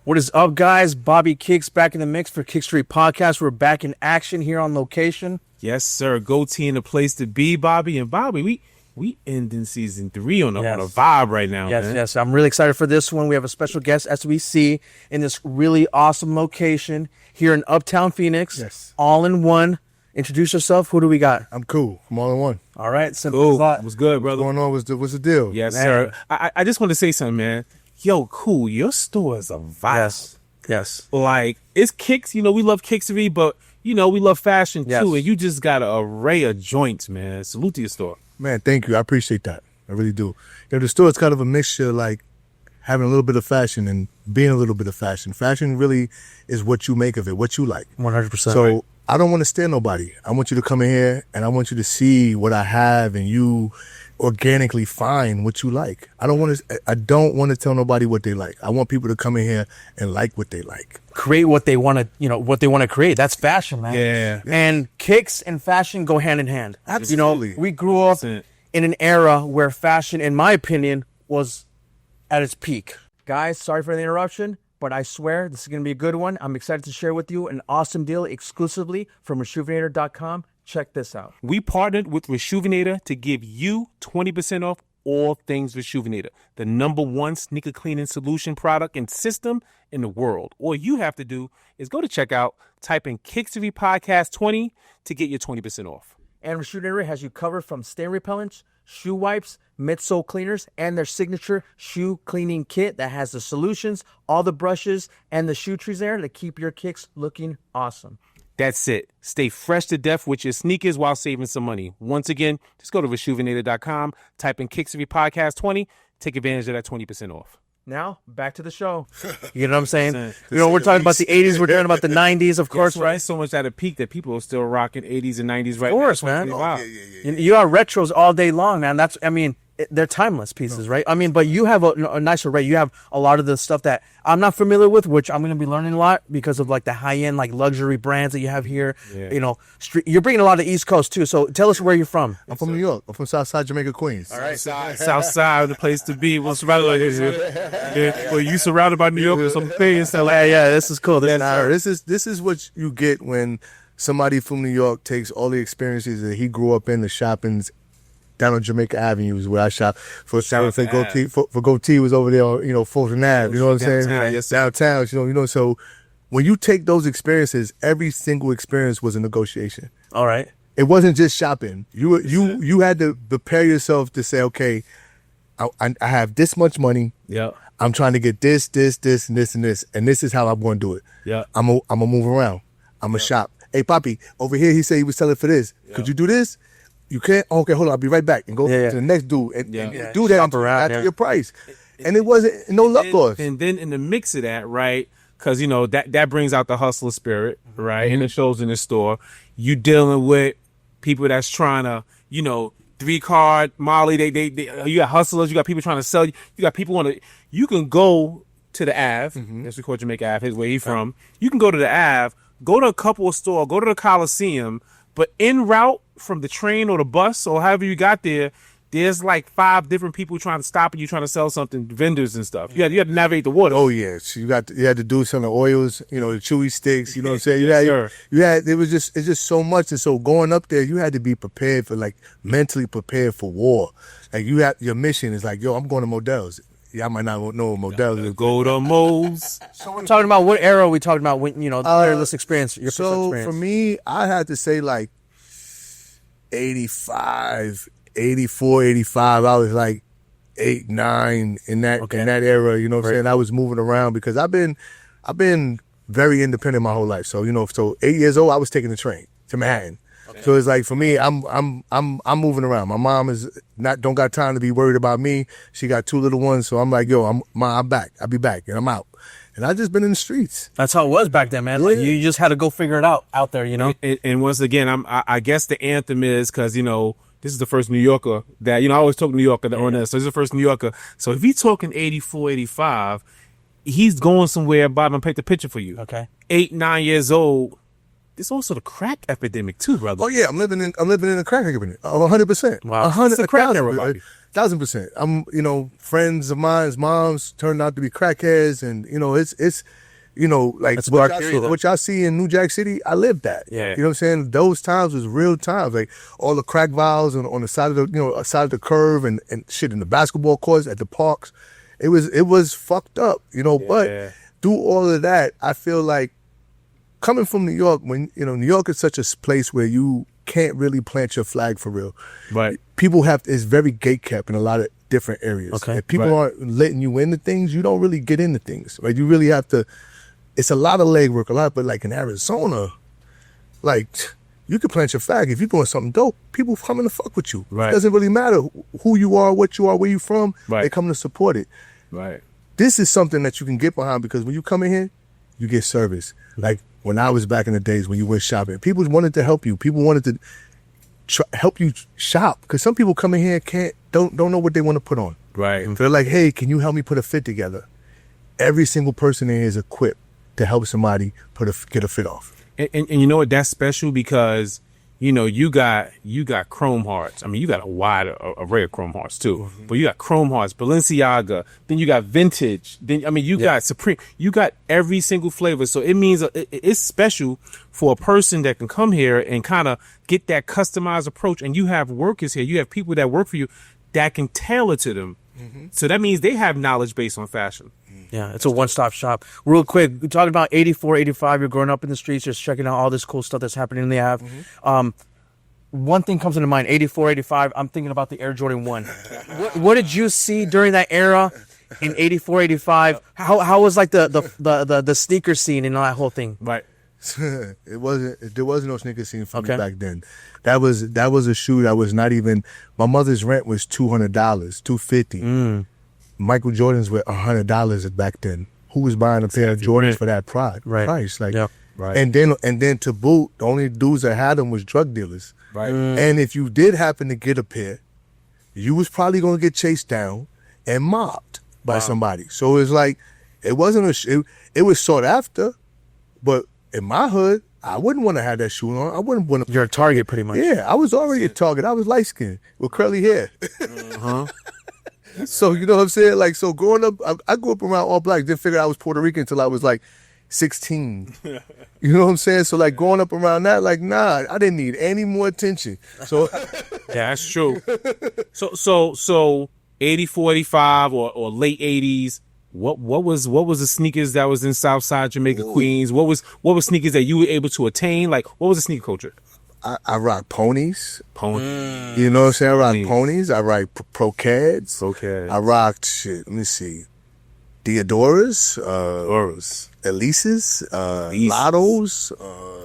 What is up, guys? Bobby Kicks back in the mix for Kickstory Podcast. We're back in action here on location. Yes, sir. Goatee in the place to be, Bobby. And Bobby, we ending season 3 on a vibe right now, man. Yes. I'm really excited for this one. We have a special guest, as we see, in this really awesome location here in Uptown Phoenix. Yes. All in one. Introduce yourself. Who do we got? I'm cool. I'm all in one. All right. Simple Cool. as that. What's good, brother? What's going on? What's the deal? Yes, Man. sir. I just want to say something, man. Yo, cool. Your store is a vibe. Yes. Like, it's Kicks. You know, we love Kickstory, but, you know, we love fashion, too. And you just got an array of joints, man. Salute to your store. Man, thank you. I appreciate that. I really do. You know, the store is kind of a mixture, like having a little bit of fashion and being a little bit of fashion. Fashion really is what you make of it, what you like. 100%. So I don't want to steal nobody. I want you to come in here and I want you to see what I have and you organically find what you like. I don't want to tell nobody what they like. I want people to come in here and like what they like. Create what they want to, what they want to create. That's fashion, man. Yeah. And kicks and fashion go hand in hand. Absolutely. We grew up in an era where fashion, in my opinion, was at its peak. Guys, sorry for the interruption, but I swear this is going to be a good one. I'm excited to share with you an awesome deal exclusively from Rejuvenator.com. Check this out. We partnered with Rejuvenator to give you 20% off all things Rejuvenator, the #1 sneaker cleaning solution product and system in the world. All you have to do is go to checkout, type in Kickstory Podcast 20 to get your 20% off. And Rejuvenator has you covered from stain repellents, shoe wipes, midsole cleaners, and their signature shoe cleaning kit that has the solutions, all the brushes, and the shoe trees there to keep your kicks looking awesome. That's it. Stay fresh to death with your sneakers while saving some money. Once again, just go to Rejuvenator.com, type in Kickstory Podcast 20, take advantage of that 20% off. Now, back to the show. You know what I'm saying? We're talking about the 80s. We're talking about the 90s, of course, right? So much at a peak that people are still rocking 80s and 90s right now. Of course, man. Wow. You got retros all day long, man. They're timeless pieces, right? But you have a nice array. You have a lot of the stuff that I'm not familiar with, which I'm going to be learning a lot because of like the high-end, like luxury brands that you have here. Yeah. You're bringing a lot of East Coast too. So tell us where you're from. I'm from New York. I'm from Southside Jamaica, Queens. All right, South Side, the place to be. We're surrounded by well, you surrounded by New Yorkers. I'm saying, yeah, this is cool. This is what you get when somebody from New York takes all the experiences that he grew up in, the shoppings. Down on Jamaica Avenue is where I shop. For Goatee was over there on, Fulton Ave. You know what I'm saying? Yes, downtown. So when you take those experiences, every single experience was a negotiation. All right. It wasn't just shopping. You had to prepare yourself to say, okay, I have this much money. Yeah. I'm trying to get this, and this, and this, and this is how I'm going to do it. Yeah. I'm gonna move around. I'm gonna shop. Hey, Poppy, over here he said he was selling for this. Yeah. Could you do this? You can't. Okay, hold on. I'll be right back and go to the next dude and do that at your price. And it wasn't no love lost. And then in the mix of that, right? Because that brings out the hustler spirit, right? And it shows in the store. You dealing with people that's trying to, 3-card Molly. They you got hustlers. You got people trying to sell you. You got people You can go to the Ave. That's called Jamaica Ave. Where he from. You can go to the Ave. Go to a couple of stores. Go to the Coliseum. But en route from the train or the bus or however you got there, there's like 5 different people trying to stop you, trying to sell something, vendors and stuff. You had to navigate the water. Oh yeah, so you had to do some of the oils, the chewy sticks. You know what I'm saying? It's just so much, and so going up there, you had to be prepared for mentally prepared for war. Like your mission is like, yo, I'm going to Models. Y'all might not know what Models is. Go to Mo's. So we're talking about what era are we talking about? When this experience, your first experience. For me, I had to say like 85, 84, 85. I was like 8, 9 in that era. You know what I'm saying? I was moving around because I've been very independent my whole life. So so 8 years old, I was taking the train to Manhattan. Okay. So it's like for me, I'm moving around. My mom don't got time to be worried about me. She got 2 little ones, so I'm like, yo, I'm back. I'll be back, and I'm out. And I just been in the streets. That's how it was back then, man. Yeah. Like, you just had to go figure it out there, And once again, I guess the anthem is because this is the first New Yorker that I always talk New Yorker on this. So this is the first New Yorker. So if he's talking 84, 85, he's going somewhere. Bob, I'm gonna paint the picture for you. Okay. 8, 9 years old. There's also the crack epidemic too, brother. Oh yeah, I'm living in the crack epidemic. 100%. Wow. 100. It's a crack era, buddy. 1,000%. I'm, friends of mine's moms turned out to be crackheads, and it's like That's what dark period, what y'all see in New Jack City, I lived that. Yeah. You know what I'm saying? Those times was real times. Like all the crack vials on the side of the side of the curve and shit in the basketball courts at the parks. It was fucked up, but through all of that, I feel like coming from New York, when New York is such a place where you can't really plant your flag for real. Right. People it's very gatekept in a lot of different areas. Okay. If people aren't letting you into things, you don't really get into things. Right? You really have to. It's a lot of legwork, but like in Arizona, like you can plant your flag if you're doing something dope. People coming to fuck with you. Right. It doesn't really matter who you are, what you are, where you from. Right. They coming to support it. Right. This is something that you can get behind because when you come in here, you get service. Like when I was back in the days when you went shopping, people wanted to help you. People wanted to help you shop because some people come in here and don't know what they want to put on. Right. They're like, hey, can you help me put a fit together? Every single person in here is equipped to help somebody get a fit off. And you know what? That's special because you got Chrome Hearts. I mean, you got a wide array of Chrome Hearts too. Mm-hmm. But you got Chrome Hearts, Balenciaga. Then you got vintage. Then you got Supreme. You got every single flavor. So it means it's special for a person that can come here and kind of get that customized approach. And you have workers here. You have people that work for you that can tailor it to them. Mm-hmm. So that means they have knowledge based on fashion. Yeah, it's a one-stop shop. Real quick, we're talking about 84, 85. You're growing up in the streets, just checking out all this cool stuff that's happening in the Ave. Mm-hmm. One thing comes into mind, 84, 85, I'm thinking about the Air Jordan 1. What did you see during that era in 84, 85? How was like the sneaker scene and all that whole thing? Right. There wasn't no sneaker scene for me back then. That was a shoe that was not even, my mother's rent was $200, $250. Michael Jordans were $100 back then. Who was buying a pair of Jordans for that price? Like, right. And then to boot, the only dudes that had them was drug dealers. Right. And if you did happen to get a pair, you was probably gonna get chased down and mobbed by somebody. So it's like it wasn't it was sought after, but in my hood, I wouldn't want to have that shoe on. I wouldn't want to. You're a target, pretty much. Yeah, I was already a target. I was light skinned with curly hair. So you know what I'm saying? Like, so growing up, I grew up around all black. Didn't figure I was Puerto Rican until I was like 16. You know what I'm saying? So like growing up around that, like, nah, I didn't need any more attention. So yeah, that's true. So 84, 85 or late 80s. What was the sneakers that was in Southside Jamaica, Queens? What was sneakers that you were able to attain? Like, what was the sneaker culture? I rock ponies. Ponies. You know what I'm saying? I rock ponies. I rock Procads. Procads. I rocked shit. Let me see. Diodoras. Elises. Lottos.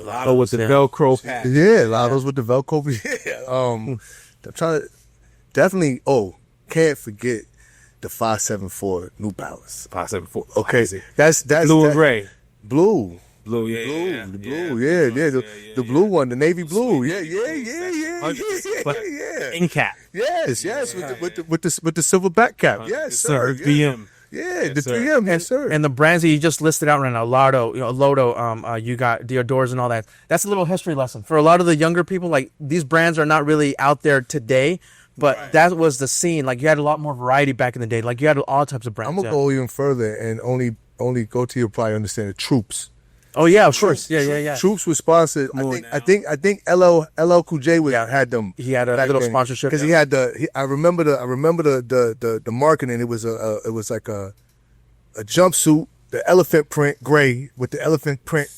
Lotto with the Velcro. Yeah, Lottos with the Velcro. Yeah. I'm trying to definitely. Oh, can't forget the 574 New Balance. 574. Okay, that's blue and gray. Blue. Blue, yeah. The blue one, the navy blue. Yeah. In cap. Yes, with the silver back cap. Yes, sir. BM. Yeah, the 3M, yes, sir. And the brands that you just listed out right now, Lotto, Lodo, you got Diodoras and all that. That's a little history lesson for a lot of the younger people. Like, these brands are not really out there today, but that was the scene. Like, you had a lot more variety back in the day. Like, you had all types of brands. I'm gonna go even further and only go to your probably understand the Troops. Oh yeah, of course. Yeah. Troops was sponsored. I think LL Cool J had them. He had a little sponsorship because he had I remember the marketing. It was like a jumpsuit, the elephant print gray with the elephant print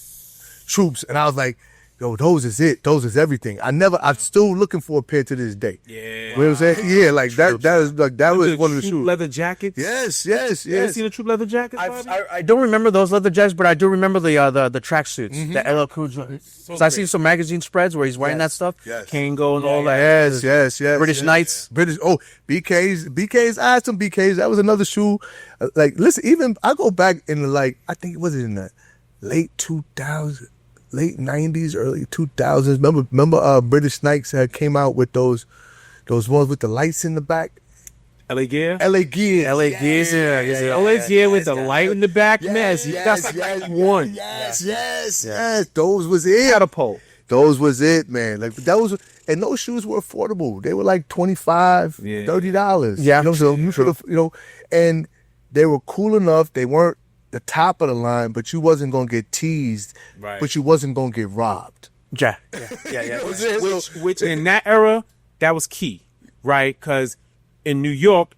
Troops, and I was like, yo, those is it. Those is everything. I'm still looking for a pair to this day. Yeah. You know what I'm saying? Yeah, like that is like that was one of the shoes. Leather jackets. Yes. You ever seen the Troop leather jackets? I don't remember those leather jackets, but I do remember the track suits, the LL Cool J. So I seen some magazine spreads where he's wearing that stuff. Yes. Kango and all that. Yes. British Knights. BKs. I had some BKs. That was another shoe. Like, listen, even I go back in I think it was in the late 2000s. Late 90s, early 2000s. Remember British Knights had came out with those ones with the lights in the back? LA Gear? LA Gear, yeah. LA Gear with the light in the back, man. That's like one. Yes. Those was it. Catapult. Those was it, man. Like, that was, And those shoes were affordable. They were like $25, $30. Yeah. You know, so you should have, and they were cool enough. They weren't the top of the line, but you wasn't gonna get teased, but you wasn't gonna get robbed. Yeah. Which in that era, that was key, right? Because in New York,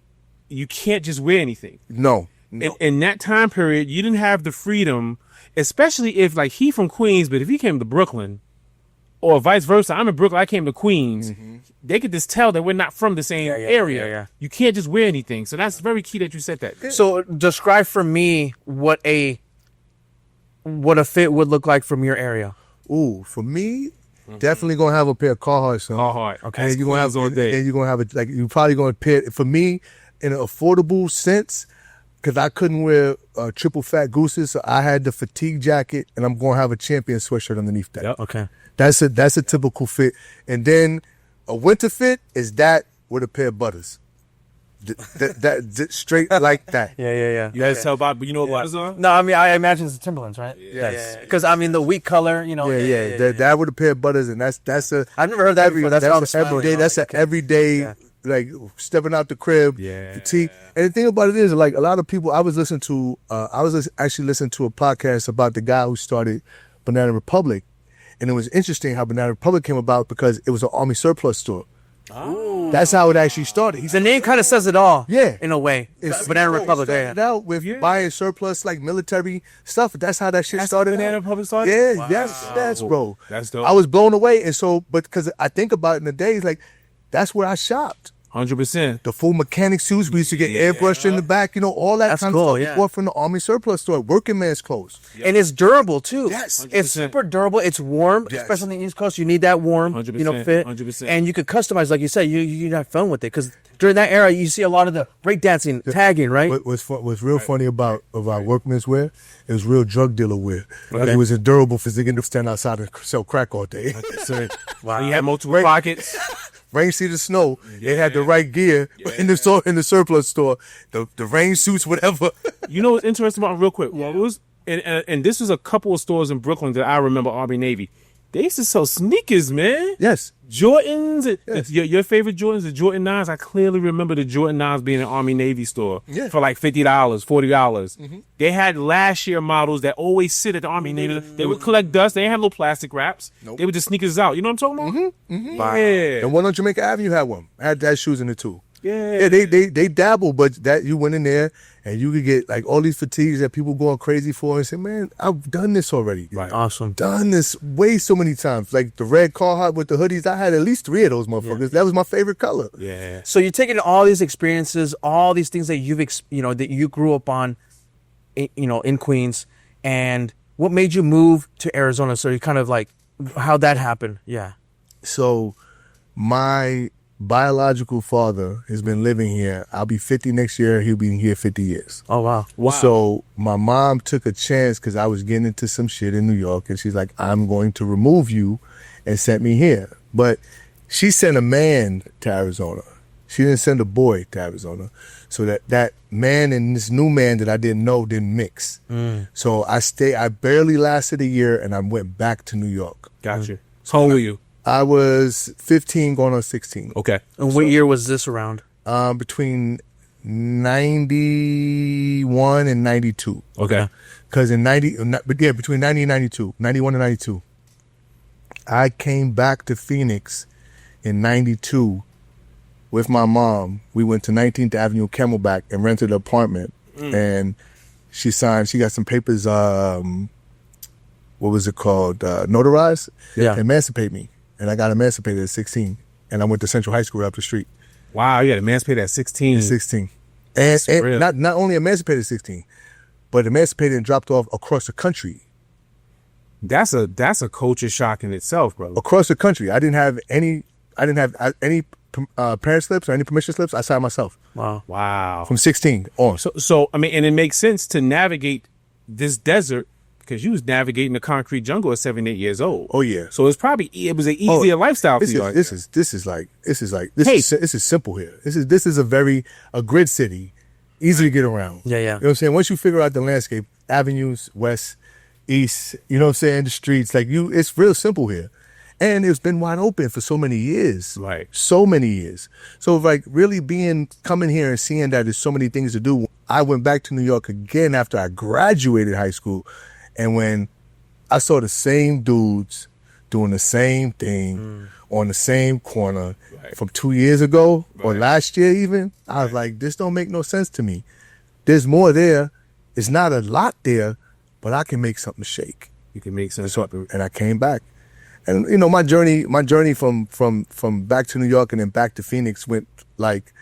you can't just wear anything. No. In that time period, you didn't have the freedom, especially if, like, he from Queens, but if he came to Brooklyn, or vice versa, I'm in Brooklyn, I came to Queens, they could just tell that we're not from the same area. Yeah. You can't just wear anything. So that's very key that you said that. So describe for me what a fit would look like from your area. Ooh, for me, definitely gonna have a pair of Carhartt, son. Carhartt. Okay, and you're gonna have and you're gonna have it, like, you probably gonna pair. For me, in an affordable sense, because I couldn't wear triple fat gooses, so I had the fatigue jacket, and I'm gonna have a Champion sweatshirt underneath that. Yep. Okay. That's a typical fit. And then a winter fit is that with a pair of butters. That straight like that. Yeah. You guys tell about, but you know what? No, I mean, I imagine it's the Timberlands, right? Yes. Because I mean, the wheat color, That with a pair of butters, and that's a. I've never heard that before. That's everyday. That's an everyday, like, stepping out the crib. Yeah. Fatigue. And the thing about it is, like, a lot of people. I was actually listening to a podcast about the guy who started Banana Republic. And it was interesting how Banana Republic came about because it was an Army surplus store. Oh. That's how it actually started. The name kind of says it all. Yeah. In a way. Banana Republic. Started out with buying surplus, like, military stuff. That's how that shit started. Banana Republic started? Yeah, Wow. that's bro. That's dope. I was blown away. And so, but because I think about it in the days, like, that's where I shopped. 100%. The full mechanic suits, we used to get airbrushed in the back, all that That's kind cool, of stuff. yeah. Bought from the Army surplus store, working man's clothes. And it's durable too. Yes. It's super durable. It's warm, Yes. especially on the East Coast. You need that warm, 100%, fit. 100%. And you could customize, like you said. You have fun with it because during that era, you see a lot of the breakdancing, tagging, right? What's real funny about workman's wear, it was real drug dealer wear. Like, it was endurable for they to stand outside and sell crack all day. Wow. You had multiple pockets. Rain, see the snow. They had the right gear in the store, in the surplus store. The rain suits, whatever. You know what's interesting about, real quick? Well, it was, and this was a couple of stores in Brooklyn that I remember, Army Navy. They used to sell sneakers, man. Yes. Jordans. Yes. Your favorite Jordans, the Jordan 9s. I clearly remember the Jordan 9s being an Army Navy store for like $50, $40. They had last year models that always sit at the Army Navy. They would collect dust. They didn't have little plastic wraps. Nope. They would just sneakers out. You know what I'm talking about? Yeah. The one on Jamaica Avenue had one. I had shoes in it too. Yeah. They dabble, but that you went in there and you could get like all these fatigues that people going crazy for and say, man, I've done this already. Right. Awesome. Done this way so many times. Like the red Carhartt with the hoodies, I had at least 3 of those motherfuckers. Yeah. That was my favorite color. Yeah. So you're taking all these experiences, all these things that that you grew up on, in Queens, and what made you move to Arizona? So you kind of like, how'd that happen? Yeah. So my biological father has been living here. I'll be 50 next year. He'll be here 50 years. Oh, wow. So my mom took a chance because I was getting into some shit in New York, and she's like, I'm going to remove you, and sent me here. But she sent a man to Arizona. She didn't send a boy to Arizona. So that man and this new man that I didn't know didn't mix. So I barely lasted a year, and I went back to New York. Gotcha. How old were you? I was 15 going on 16. Okay. And what year was this around? Between 91 and 92. Okay. Because between 90 and 92, 91 and 92. I came back to Phoenix in 92 with my mom. We went to 19th Avenue Camelback and rented an apartment. And she got some papers, what was it called? Notarized? Yeah. Emancipate me. And I got emancipated at 16. And I went to Central High School up the street. Wow, you got emancipated at 16. 16. And not only emancipated at 16, but emancipated and dropped off across the country. That's a culture shock in itself, bro. Across the country. I didn't have any parent slips or any permission slips. I signed myself. Wow. From 16 on. So I mean, and it makes sense to navigate this desert because you was navigating the concrete jungle at 7, 8 years old. Oh yeah. So it was an easier lifestyle for you. This is simple here. This is a grid city, easy to get around. Yeah. You know what I'm saying? Once you figure out the landscape, avenues, west, east, you know what I'm saying, the streets, like it's real simple here. And it's been wide open for so many years. Right. So many years. So like really coming here and seeing that there's so many things to do. I went back to New York again after I graduated high school. And when I saw the same dudes doing the same thing on the same corner from 2 years ago or last year even, I was like, this don't make no sense to me. There's more there. It's not a lot there, but I can make something shake. You can make sense. And I came back. And you know, my journey from back to New York and then back to Phoenix went like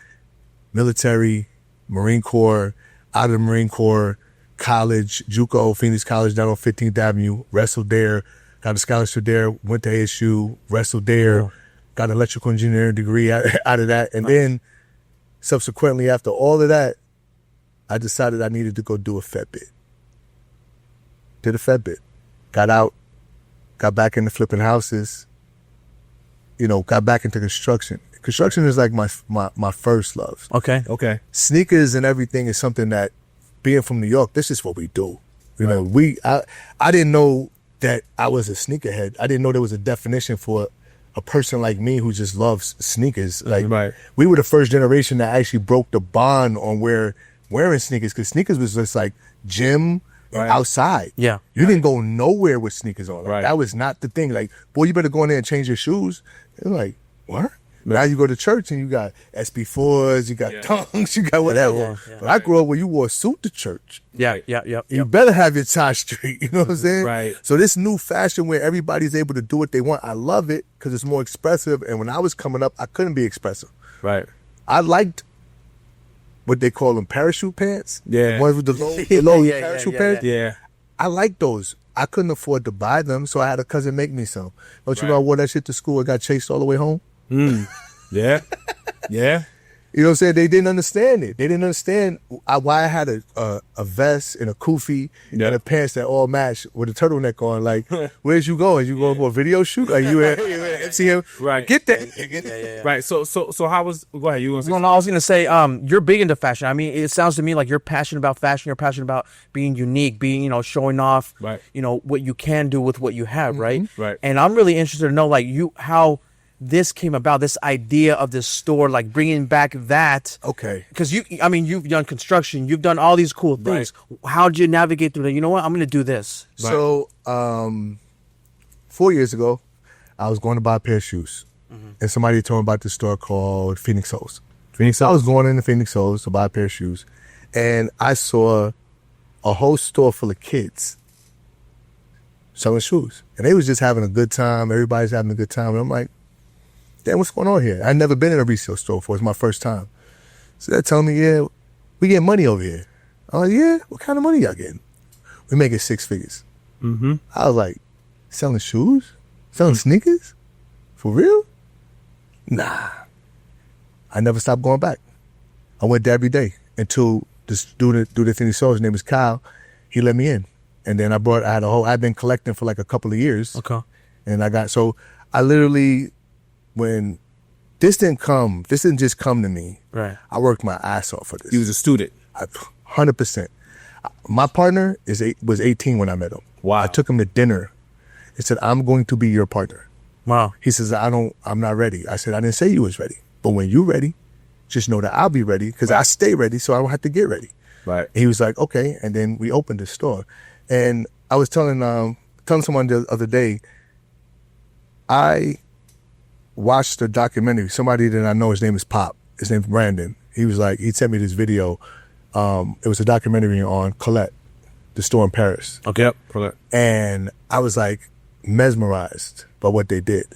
military, Marine Corps, out of the Marine Corps, college, JUCO, Phoenix College down on 15th Avenue, wrestled there, got a scholarship there, went to ASU, wrestled there, got an electrical engineering degree out of that. And then subsequently after all of that, I decided I needed to go do a Fed bid. Did a Fed bid. Got out, got back into flipping houses, you know, got back into construction. Construction is like my first love. Okay. Sneakers and everything is something that, being from New York, this is what we do. You know, I didn't know that I was a sneakerhead. I didn't know there was a definition for a person like me who just loves sneakers. Like we were the first generation that actually broke the bond on wearing sneakers, because sneakers was just like gym outside. Yeah. You didn't go nowhere with sneakers on. Like, Right. that was not the thing. Like, boy, you better go in there and change your shoes. It was like, what? Now you go to church and you got SB4s, you got tongues, you got whatever. But I grew up where you wore a suit to church. Yeah. You better have your tie straight, you know what I'm saying? Right. So this new fashion where everybody's able to do what they want, I love it because it's more expressive. And when I was coming up, I couldn't be expressive. Right. I liked what they call them, parachute pants. Yeah. The ones with the low Yeah, parachute yeah, pants. Yeah. I like those. I couldn't afford to buy them, so I had a cousin make me some. Don't you know I wore that shit to school and got chased all the way home? Yeah. Yeah. You know what I'm saying? They didn't understand it. They didn't understand why I had a vest and a kufi and a pants that all matched with a turtleneck on. Like, where's you going? You going for a video shoot? Are you at MCM? Right. Get that. Right. So how was? Go ahead. You want to say? No, I was gonna say, you're big into fashion. I mean, it sounds to me like you're passionate about fashion. You're passionate about being unique, being, showing off, what you can do with what you have, right? Right. And I'm really interested to know, like, how this came about, this idea of this store, like bringing back that. Okay. Because you've done construction, you've done all these cool things. How'd you navigate through that? You know what? I'm gonna do this. So, 4 years ago, I was going to buy a pair of shoes, and somebody told me about this store called Phoenix Holes. I was going into Phoenix Holes to buy a pair of shoes, and I saw a whole store full of kids selling shoes, and they was just having a good time. Everybody's having a good time, and I'm like, damn, what's going on here? I'd never been in a resale store before. It's my first time. So they're telling me, yeah, we get money over here. I'm like, yeah, what kind of money y'all getting? We making 6 figures. I was like, selling shoes? Selling sneakers? For real? Nah. I never stopped going back. I went there every day until this dude that Phoenix Soul, his name is Kyle, he let me in. And then I've been collecting for like a couple of years. Okay. And I literally, when this didn't just come to me. Right. I worked my ass off for this. You was a student. 100%. My partner was 18 when I met him. Wow. I took him to dinner. He said, I'm going to be your partner. Wow. He says, I'm not ready. I said, I didn't say you was ready. But when you ready, just know that I'll be ready because I stay ready so I don't have to get ready. Right. And he was like, okay. And then we opened the store. And I was telling someone the other day, I watched a documentary. Somebody that I know, his name is Pop. His name's Brandon. He sent me this video. It was a documentary on Colette, the store in Paris. Okay. Yep. Correct. And I was like mesmerized by what they did,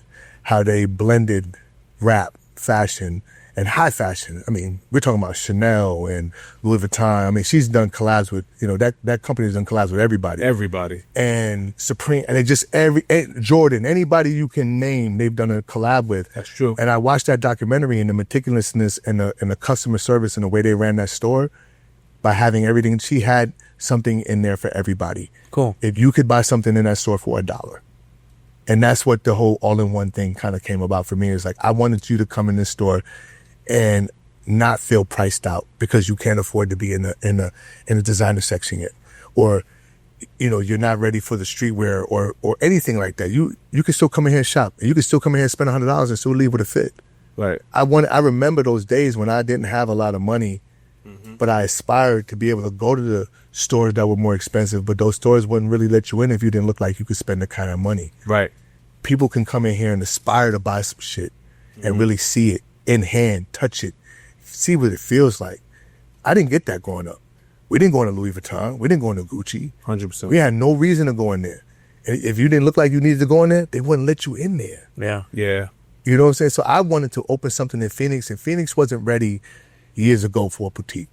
how they blended rap, fashion, and high fashion. I mean, we're talking about Chanel and Louis Vuitton. I mean, she's done collabs with, that company's done collabs with everybody. Everybody. And Supreme, and they just Jordan, anybody you can name, they've done a collab with. That's true. And I watched that documentary and the meticulousness and the customer service and the way they ran that store by having everything. She had something in there for everybody. Cool. If you could buy something in that store for $1. And that's what the whole all-in-one thing kind of came about for me. It's like, I wanted you to come in this store and not feel priced out because you can't afford to be in the designer section yet. Or you're not ready for the streetwear or anything like that, you can still come in here and shop, and you can still come in here and spend $100 and still leave with a fit. Right. I remember those days when I didn't have a lot of money, but I aspired to be able to go to the stores that were more expensive, but those stores wouldn't really let you in if you didn't look like you could spend the kind of money. Right. People can come in here and aspire to buy some shit and really see it in hand, touch it, see what it feels like. I didn't get that growing up. We didn't go into Louis Vuitton. We didn't go into Gucci. 100%. We had no reason to go in there. And if you didn't look like you needed to go in there, they wouldn't let you in there. Yeah. Yeah. You know what I'm saying? So I wanted to open something in Phoenix, and Phoenix wasn't ready years ago for a boutique.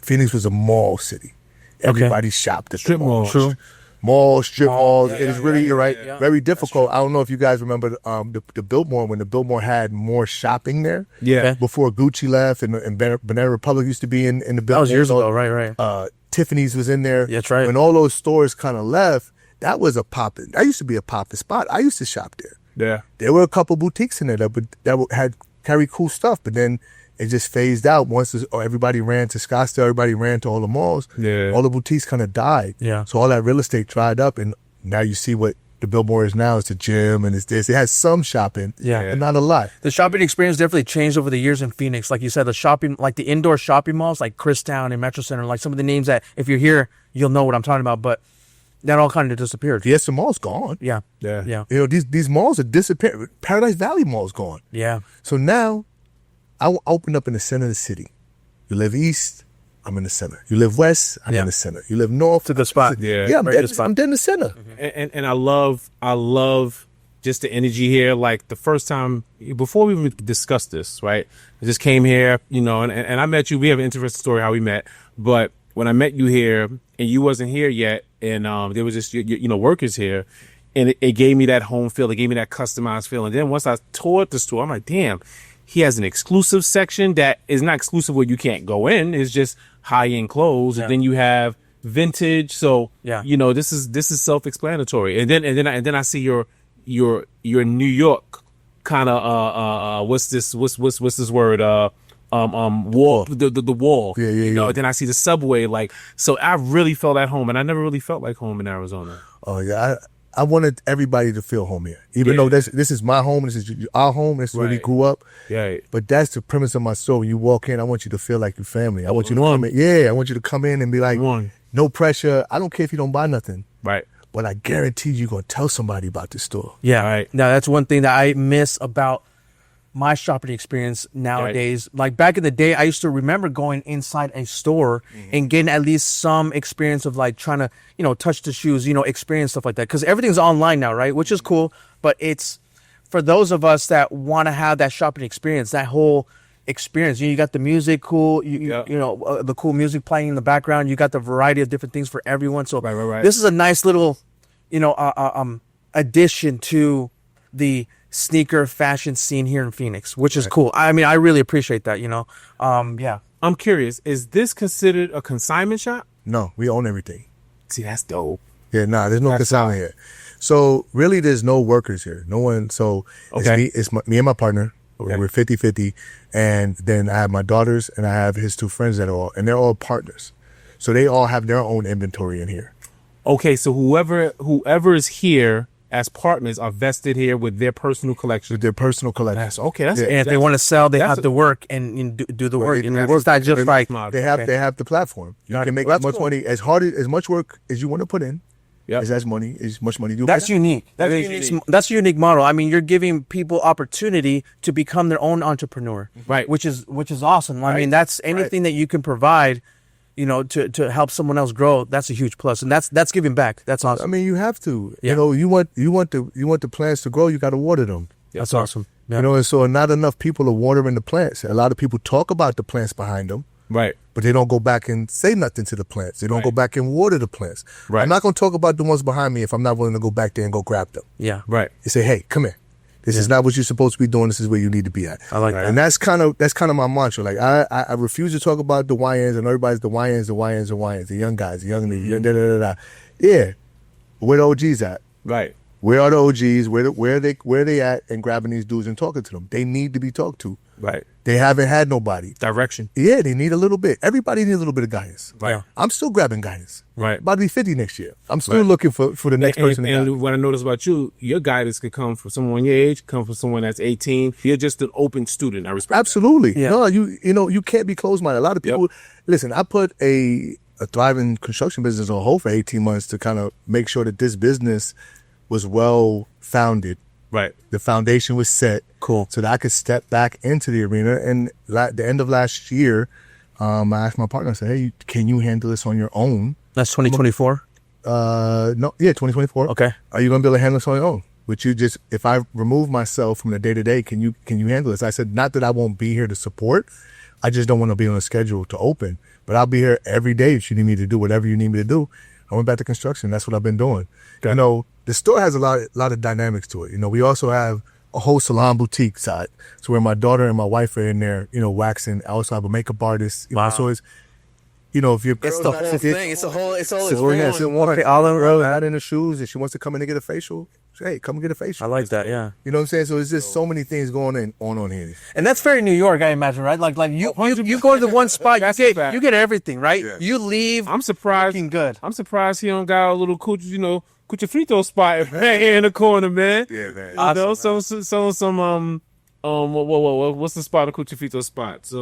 Phoenix was a mall city. Everybody shopped at Strip the mall. malls. True. Malls, strip malls. yeah, it is yeah, really, yeah, you're right, yeah. very difficult. I don't know if you guys remember the Biltmore, when the Biltmore had more shopping there. Yeah. Okay. Before Gucci left, and Banana Republic used to be in the Biltmore. That was years ago, right. Tiffany's was in there. Yeah, that's right. When all those stores kind of left, that was a poppin'. That used to be a poppin' spot. I used to shop there. Yeah. There were a couple boutiques in there that had carry cool stuff, but then it just phased out once everybody ran to Scottsdale, everybody ran to all the malls. Yeah. All the boutiques kind of died. Yeah. So all that real estate dried up, and now you see what the Biltmore is now. It's a gym, and it's this. It has some shopping, Yeah. but not a lot. The shopping experience definitely changed over the years in Phoenix. Like you said, the shopping, like the indoor shopping malls, like Christown and Metro Center, like some of the names that if you're here, you'll know what I'm talking about. But that all kind of disappeared. Yes, the mall's gone. Yeah. Yeah. Yeah. These malls are disappearing. Paradise Valley Mall's gone. Yeah. So now, I opened up in the center of the city. You live east, I'm in the center. You live west, I'm in the center. You live north, It's a good spot. Yeah. Yeah, Very good spot. I'm dead in the center. And I love just the energy here. Like the first time, before we even discussed this, right? I just came here, and I met you. We have an interesting story how we met. But when I met you here and you wasn't here yet, and there was just, workers here, and it gave me that home feel. It gave me that customized feel. And then once I toured the store, I'm like, damn, he has an exclusive section that is not exclusive where you can't go in. It's just high-end clothes. And then you have vintage. So, this is self-explanatory. And then I see your New York kind of what's this word wall, the wall. Yeah. Then I see the subway, so I really felt at home, and I never really felt like home in Arizona. Oh yeah, I wanted everybody to feel home here, even though this is my home, this is our home, this is where we grew up. Yeah. But that's the premise of my store. When you walk in, I want you to feel like your family. I want you to come in. Yeah, I want you to come in and be like, no pressure. I don't care if you don't buy nothing. Right. But I guarantee you're gonna tell somebody about this store. Yeah. Right. Now that's one thing that I miss about my shopping experience nowadays. Right. Like back in the day, I used to remember going inside a store and getting at least some experience of like trying to, touch the shoes, experience stuff like that. Because everything's online now, right? Which is cool. But it's for those of us that want to have that shopping experience, that whole experience. You got the music cool, the cool music playing in the background. You got the variety of different things for everyone. So Right. this is a nice little, addition to the sneaker fashion scene here in Phoenix, which is cool. I mean, I really appreciate that, yeah. I'm curious, is this considered a consignment shop? No, we own everything. See, that's dope. Yeah, there's no consignment here. So really, there's no workers here. No one. So it's me and my partner. Okay. We're 50-50. And then I have my daughters and I have his two friends and they're all partners. So they all have their own inventory in here. Okay, so whoever is here as partners are vested here with their personal collection. With their personal collection. That's And if they want to sell, they have to work and do the work. And it's not just like They have the platform. You can make as much money, as much work as you want to put in. Yeah, as much money you that's put in. unique. That's a unique model. I mean, you're giving people opportunity to become their own entrepreneur, right? Which is awesome. I mean, that's anything that you can provide, to help someone else grow. That's a huge plus, and that's giving back. That's awesome. I mean, you have to. Yeah. You want the plants to grow. You got to water them. That's awesome. Yeah. And so not enough people are watering the plants. A lot of people talk about the plants behind them. Right. But they don't go back and say nothing to the plants. They don't go back and water the plants. Right. I'm not going to talk about the ones behind me if I'm not willing to go back there and go grab them. Yeah. Right. You say, hey, come here. This is not what you're supposed to be doing. This is where you need to be at. I like that. And that's kind of my mantra. Like I refuse to talk about the YNs and everybody's the YNs, the young guys, the young da. Yeah. Where the OGs at? Right. Where are the OGs? Where they at and grabbing these dudes and talking to them? They need to be talked to. Right. They haven't had nobody. Direction. Yeah, they need a little bit. Everybody needs a little bit of guidance. Right. I'm still grabbing guidance. Right. About to be 50 next year. I'm still looking for the next person. And what I noticed about you, your guidance could come from someone your age, come from someone that's 18. You're just an open student. I respect Absolutely. Yeah. No, you can't be closed-minded. A lot of people, listen, I put a thriving construction business on hold for 18 months to kind of make sure that this business was well founded. Right. The foundation was set. Cool. So that I could step back into the arena. And at the end of last year, I asked my partner, I said, hey, can you handle this on your own? That's 2024. No, 2024. Okay. Are you going to be able to handle this on your own? Would you just, if I remove myself from the day-to-day, can you handle this? I said, not that I won't be here to support. I just don't want to be on a schedule to open. But I'll be here every day if you need me to do whatever you need me to do. I went back to construction. That's what I've been doing. Okay. You know, the store has a lot of dynamics to it. You know, we also have a whole salon boutique side. So where my daughter and my wife are in there, you know, waxing. I also have a makeup artist. You know, so it's, you know, if you're It's the whole thing. It's all so it's all in row, out in the shoes. If she wants to come in and get a facial, hey, come and get a facial. I like that. Yeah. You know what I'm saying? So it's just so many things going on here. And that's very New York, I imagine, right? Like you go to the one spot, you get everything, right? Yeah. You leave. I'm surprised. Looking good. I'm surprised he don't got a little Cuchifrito spot right here in the corner, man. Yeah, man. You know, some what's the spot, a Cuchifrito spot?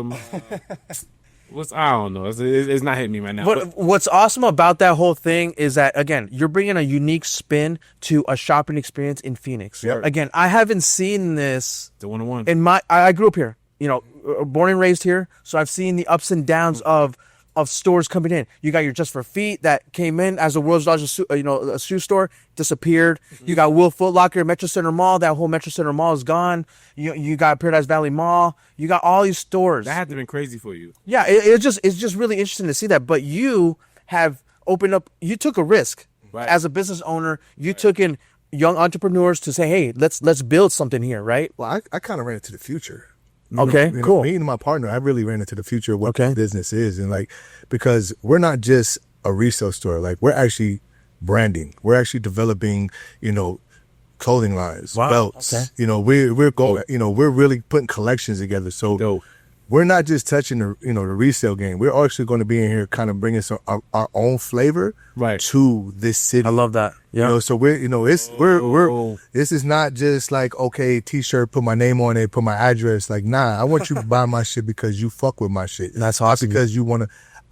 I don't know. It's not hitting me right now. But what's awesome about that whole thing is that, again, you're bringing a unique spin to a shopping experience in Phoenix. Yep. Again, I haven't seen this the 101. in I grew up here, you know, born and raised here. So I've seen the ups and downs of stores coming in. You got your Just for Feet that came in as the world's largest, a shoe store, disappeared. You got Will Foot Locker, Metro Center Mall. That whole Metro Center Mall is gone. You got Paradise Valley Mall. You got all these stores. That had to have been crazy for you. Yeah, it's just really interesting to see that. But you have opened up. You took a risk as a business owner. You took in young entrepreneurs to say, hey, let's build something here, right? Well, I kind of ran into the future. Okay, cool. Me and my partner, I really ran into the future of what this business is. And like, because we're not just a resale store, like we're actually branding. We're actually developing, you know, clothing lines, belts. Okay. You know, we're going, you know, we're really putting collections together. So we're not just touching the resale game. We're actually going to be in here kind of bringing some our own flavor to this city. I love that. Yeah. You know, so we're this is not just like, okay, t-shirt, put my name on it, put my address. Like, nah, I want you to buy my shit because you fuck with my shit. That's awesome. Not because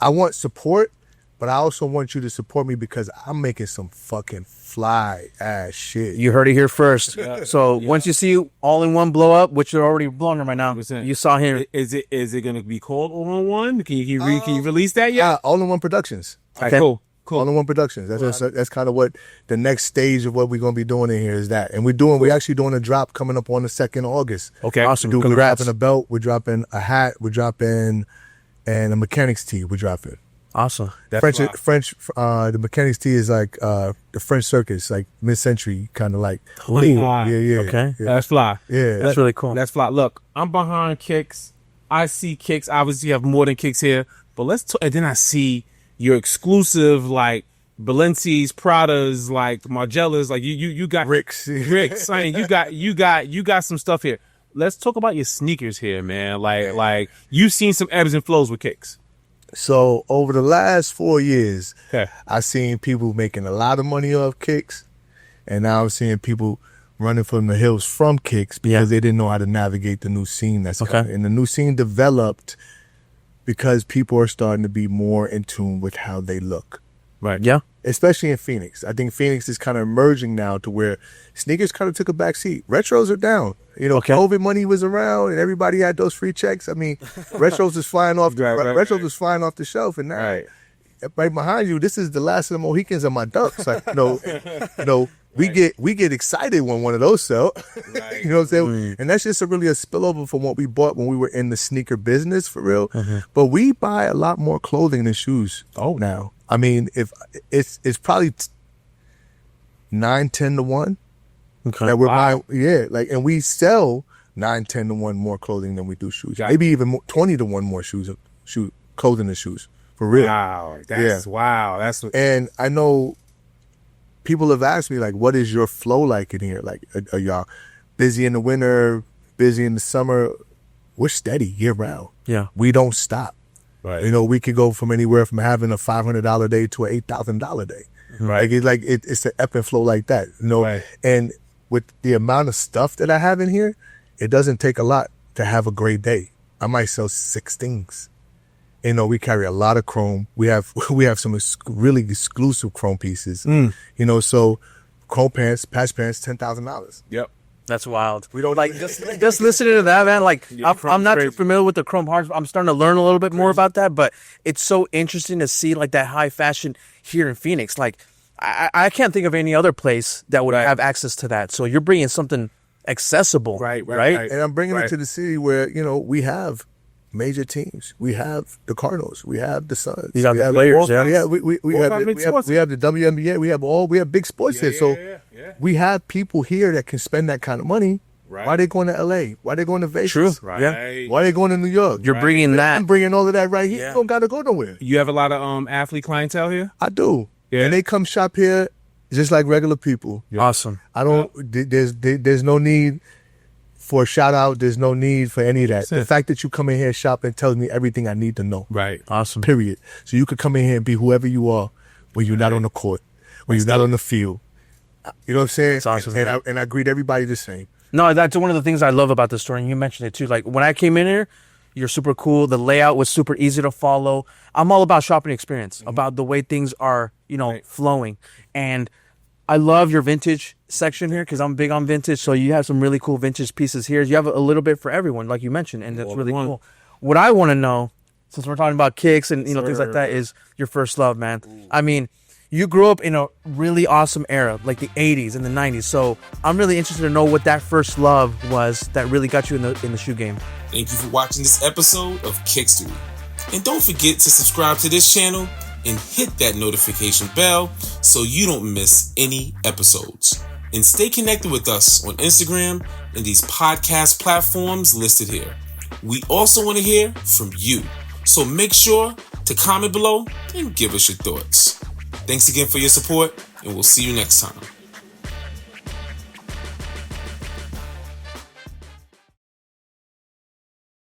I want support, but I also want you to support me because I'm making some fucking fly ass shit. You heard it here first. So once you see All in One blow up, which they're already blowing up right now, 100%. you saw him. Is it going to be called All in One? Can you release that yet? All in One Productions. Okay, cool. All in One Productions. That's kind of what the next stage of what we're gonna be doing in here is that, and we're actually doing a drop coming up on the 2nd of August. Okay, awesome. We're Congrats. dropping a belt. We're dropping a hat. We're dropping and a mechanics tee. We're dropping. Awesome. The mechanics tee is like the French circus, like mid-century kind of like. Yeah. Okay. Yeah. That's fly. Yeah. That's really cool. That's fly. Look, I'm behind Kicks. I see Kicks. Obviously, you have more than Kicks here, but and then I see your exclusive like Balenci's, Pradas, like Margellas, like you got Ricks. I mean, you got some stuff here. Let's talk about your sneakers here, man. Like you've seen some ebbs and flows with Kicks. So over the last 4 years, Yeah. I've seen people making a lot of money off Kicks, and now I'm seeing people running from the hills from Kicks because they didn't know how to navigate the new scene that's coming. And the new scene developed because people are starting to be more in tune with how they look. Right. Yeah. Especially in Phoenix. I think Phoenix is kind of emerging now to where sneakers kind of took a back seat. Retros are down. You know, COVID money was around and everybody had those free checks. I mean, retros was flying off. Retros was flying off the shelf, and now right behind you, this is the last of the Mohicans and my Ducks. Like, we get excited when one of those sell. You know what I'm saying? And that's just really a spillover from what we bought when we were in the sneaker business for real. But we buy a lot more clothing than shoes now. I mean, if it's probably 9-10 to 1 that we're buying. Yeah, like, and we sell 9-10 to 1 more clothing than we do shoes. Maybe even more, 20 to 1 more clothing than shoes for real. Wow, that's and I know people have asked me like, what is your flow like in here? Like, are y'all busy in the winter, busy in the summer? we're steady year round. Yeah. We don't stop. Right. You know, we could go from anywhere from having a $500 day to an $8,000 day. Right. It's an ebb and flow like that. You know, Right. and with the amount of stuff that I have in here, it doesn't take a lot to have a great day. I might sell 6 things. You know, we carry a lot of chrome. We have some really exclusive chrome pieces. You know, so chrome pants, patch pants, $10,000. Yep. That's wild. We don't like just listening to that, man. Like I'm not too crazy. familiar with the chrome hearts. I'm starting to learn a little bit more about that, but it's so interesting to see like that high fashion here in Phoenix. Like I can't think of any other place that would have access to that. So you're bringing something accessible, right? And I'm bringing it to the city where, you know, we have major teams. We have the Cardinals. We have the Suns. You got we the have players, we yeah. we have the WNBA. We have big sports here. So we have people here that can spend that kind of money. Right. Why are they going to LA? Why are they going to Vegas? True. Right. Yeah. Why are they going to New York? You're bringing that. I'm bringing all of that right here. Yeah. You don't got to go nowhere. You have a lot of athlete clientele here? I do. Yeah. And they come shop here just like regular people. Awesome. I don't. There's no need for a shout out. There's no need for any of that. The fact that you come in here shopping tells me everything I need to know. Right. Awesome. Period. So you could come in here and be whoever you are when you're not on the court, when you're not on the field. You know what I'm saying? That's awesome. And I greet everybody the same. No, that's one of the things I love about the store, and you mentioned it too. Like when I came in here, you're super cool. The layout was super easy to follow. I'm all about shopping experience, about the way things are, you know, flowing. And I love your vintage section here because I'm big on vintage. So you have some really cool vintage pieces here. You have a little bit for everyone, like you mentioned, and that's really cool. What I want to know, since we're talking about kicks and things like that, is your first love, man. I mean, you grew up in a really awesome era, like the 80s and the 90s. So I'm really interested to know what that first love was that really got you in the shoe game. Thank you for watching this episode of Kickstory. And don't forget to subscribe to this channel and hit that notification bell so you don't miss any episodes. And stay connected with us on Instagram and these podcast platforms listed here. We also want to hear from you. So make sure to comment below and give us your thoughts. Thanks again for your support, and we'll see you next time.